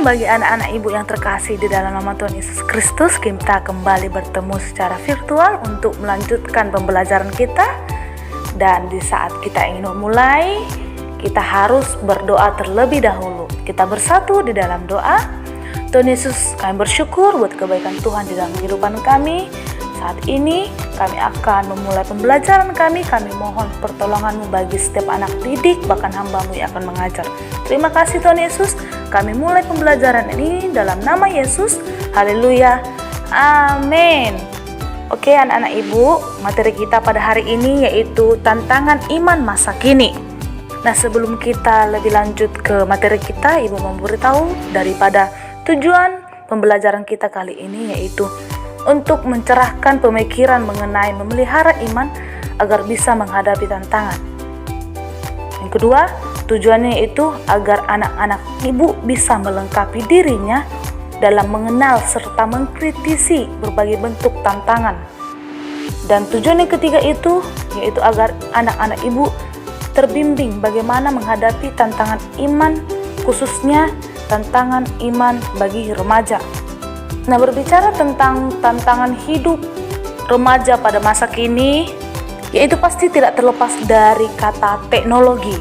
Shalom bagi anak-anak ibu yang terkasih di dalam nama Tuhan Yesus Kristus. Kita kembali bertemu secara virtual untuk melanjutkan pembelajaran kita. Dan di saat kita ingin memulai, kita harus berdoa terlebih dahulu. Kita bersatu di dalam doa. Tuhan Yesus, kami bersyukur buat kebaikan Tuhan di dalam kehidupan kami. Saat ini kami akan memulai pembelajaran kami. Kami mohon pertolongan-Mu bagi setiap anak didik, bahkan hamba-Mu yang akan mengajar. Terima kasih Tuhan Yesus. Kami mulai pembelajaran ini dalam nama Yesus. Haleluya. Amin. Oke anak-anak ibu, materi kita pada hari ini yaitu tantangan iman masa kini. Nah, sebelum kita lebih lanjut ke materi kita, ibu memberitahu daripada tujuan pembelajaran kita kali ini yaitu untuk mencerahkan pemikiran mengenai memelihara iman agar bisa menghadapi tantangan. Yang kedua, tujuannya yaitu agar anak-anak ibu bisa melengkapi dirinya dalam mengenal serta mengkritisi berbagai bentuk tantangan. Dan tujuan yang ketiga itu yaitu agar anak-anak ibu terbimbing bagaimana menghadapi tantangan iman, khususnya tantangan iman bagi remaja. Nah, berbicara tentang tantangan hidup remaja pada masa kini, yaitu pasti tidak terlepas dari kata teknologi.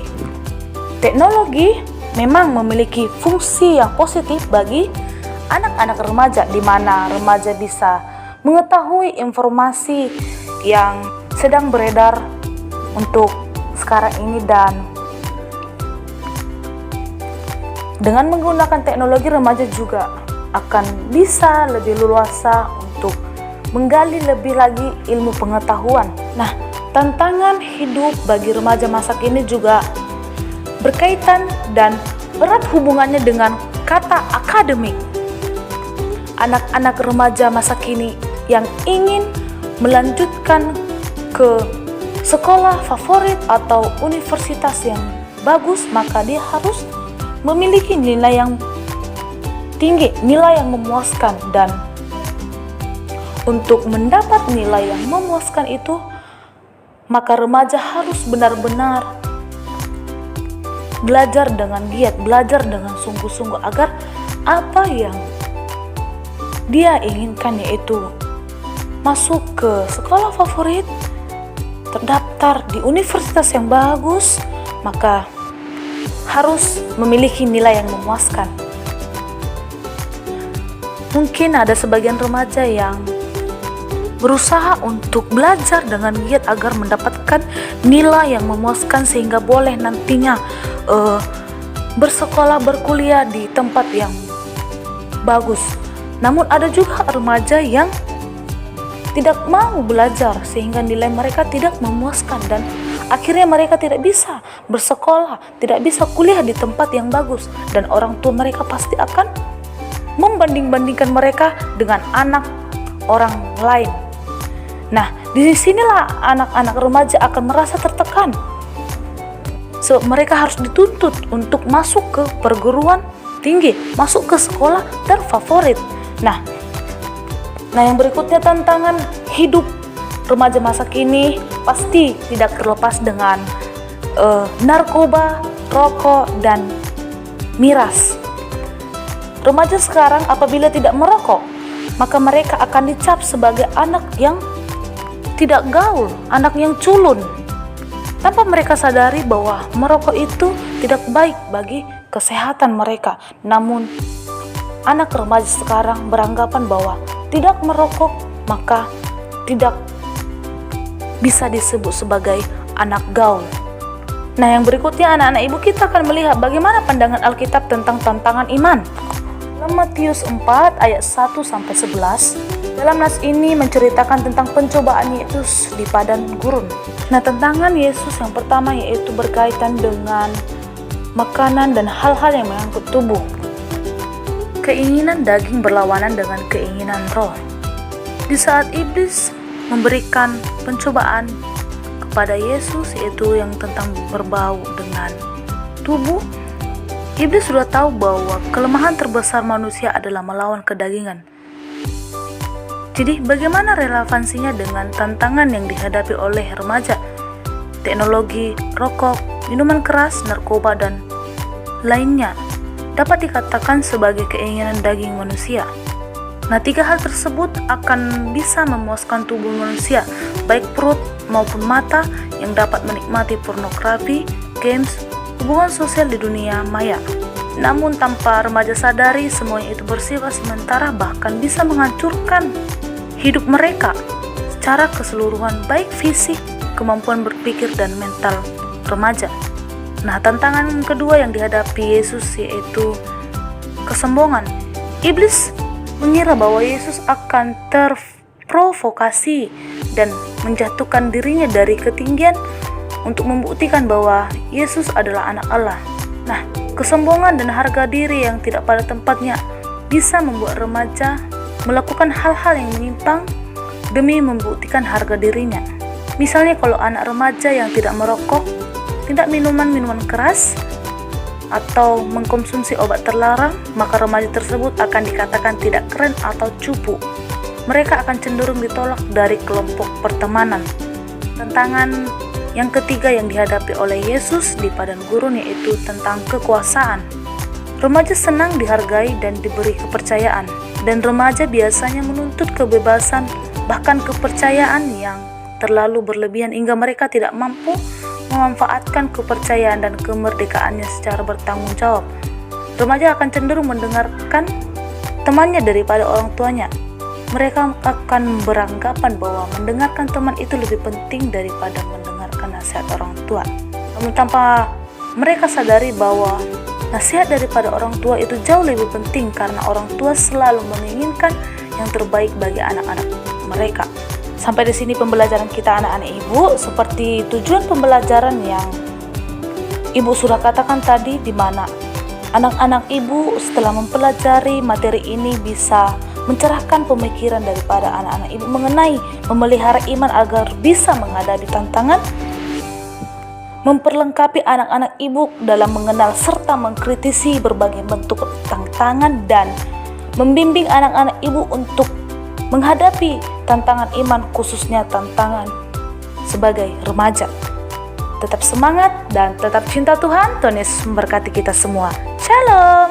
Teknologi memang memiliki fungsi yang positif bagi anak-anak remaja, di mana remaja bisa mengetahui informasi yang sedang beredar untuk sekarang ini, dan dengan menggunakan teknologi remaja juga akan bisa lebih leluasa untuk menggali lebih lagi ilmu pengetahuan. Nah, tantangan hidup bagi remaja masa kini juga berkaitan dan erat hubungannya dengan kata akademik. Anak-anak remaja masa kini yang ingin melanjutkan ke sekolah favorit atau universitas yang bagus, maka dia harus memiliki nilai yang tinggi, nilai yang memuaskan. Dan untuk mendapat nilai yang memuaskan itu, maka remaja harus benar-benar belajar dengan giat, belajar dengan sungguh-sungguh agar apa yang dia inginkan, yaitu masuk ke sekolah favorit, terdaftar di universitas yang bagus, maka harus memiliki nilai yang memuaskan. Mungkin ada sebagian remaja yang berusaha untuk belajar dengan giat agar mendapatkan nilai yang memuaskan sehingga boleh nantinya bersekolah, berkuliah di tempat yang bagus. Namun ada juga remaja yang tidak mau belajar sehingga nilai mereka tidak memuaskan, dan akhirnya mereka tidak bisa bersekolah, tidak bisa kuliah di tempat yang bagus, dan orang tua mereka pasti akan membanding-bandingkan mereka dengan anak orang lain. Nah, disinilah anak-anak remaja akan merasa tertekan. So, mereka harus dituntut untuk masuk ke perguruan tinggi, masuk ke sekolah terfavorit. Nah, yang berikutnya tantangan hidup remaja masa kini pasti tidak terlepas dengan narkoba, rokok, dan miras. Remaja sekarang apabila tidak merokok, maka mereka akan dicap sebagai anak yang tidak gaul, anak yang culun, tanpa mereka sadari bahwa merokok itu tidak baik bagi kesehatan mereka. Namun anak remaja sekarang beranggapan bahwa tidak merokok maka tidak bisa disebut sebagai anak gaul. Nah, yang berikutnya anak-anak ibu, kita akan melihat bagaimana pandangan Alkitab tentang tantangan iman. Dalam Matius 4 ayat 1-11, dalam nas ini menceritakan tentang pencobaan Yesus di padang gurun. Nah, tantangan Yesus yang pertama yaitu berkaitan dengan makanan dan hal-hal yang mengangkut tubuh. Keinginan daging berlawanan dengan keinginan roh. Di saat iblis memberikan pencobaan kepada Yesus, yaitu yang tentang berbau dengan tubuh, iblis sudah tahu bahwa kelemahan terbesar manusia adalah melawan kedagingan. Jadi bagaimana relevansinya dengan tantangan yang dihadapi oleh remaja? Teknologi, rokok, minuman keras, narkoba, dan lainnya. dapat dikatakan sebagai keinginan daging manusia. Nah, 3 hal tersebut akan bisa memuaskan tubuh manusia, baik perut maupun mata, yang dapat menikmati pornografi, games, hubungan sosial di dunia maya. Namun tanpa remaja sadari, semuanya itu bersifat sementara, bahkan bisa menghancurkan hidup mereka secara keseluruhan, baik fisik, kemampuan berpikir, dan mental remaja. Nah, tantangan kedua yang dihadapi Yesus yaitu kesombongan. Iblis mengira bahwa Yesus akan terprovokasi dan menjatuhkan dirinya dari ketinggian untuk membuktikan bahwa Yesus adalah anak Allah. Nah, kesombongan dan harga diri yang tidak pada tempatnya bisa membuat remaja melakukan hal-hal yang menyimpang demi membuktikan harga dirinya. Misalnya kalau anak remaja yang tidak merokok, tidak minuman keras, atau mengkonsumsi obat terlarang, maka remaja tersebut akan dikatakan tidak keren atau cupu. Mereka akan cenderung ditolak dari kelompok pertemanan. Tantangan yang ketiga yang dihadapi oleh Yesus di padang gurun yaitu tentang kekuasaan. Remaja senang dihargai dan diberi kepercayaan, dan remaja biasanya menuntut kebebasan, bahkan kepercayaan yang terlalu berlebihan hingga mereka tidak mampu memanfaatkan kepercayaan dan kemerdekaannya secara bertanggung jawab. Remaja akan cenderung mendengarkan temannya daripada orang tuanya. Mereka akan beranggapan bahwa mendengarkan teman itu lebih penting daripada mendengarkan nasihat orang tua. Namun tanpa mereka sadari bahwa nasihat daripada orang tua itu jauh lebih penting, karena orang tua selalu menginginkan yang terbaik bagi anak-anak mereka. Sampai di sini pembelajaran kita anak-anak ibu, seperti tujuan pembelajaran yang ibu sudah katakan tadi, di mana anak-anak ibu setelah mempelajari materi ini bisa mencerahkan pemikiran daripada anak-anak ibu mengenai memelihara iman agar bisa menghadapi tantangan, memperlengkapi anak-anak ibu dalam mengenal serta mengkritisi berbagai bentuk tantangan, dan membimbing anak-anak ibu untuk menghadapi tantangan iman, khususnya tantangan sebagai remaja. Tetap semangat dan tetap cinta Tuhan. Tuhan Yesus memberkati kita semua. Shalom.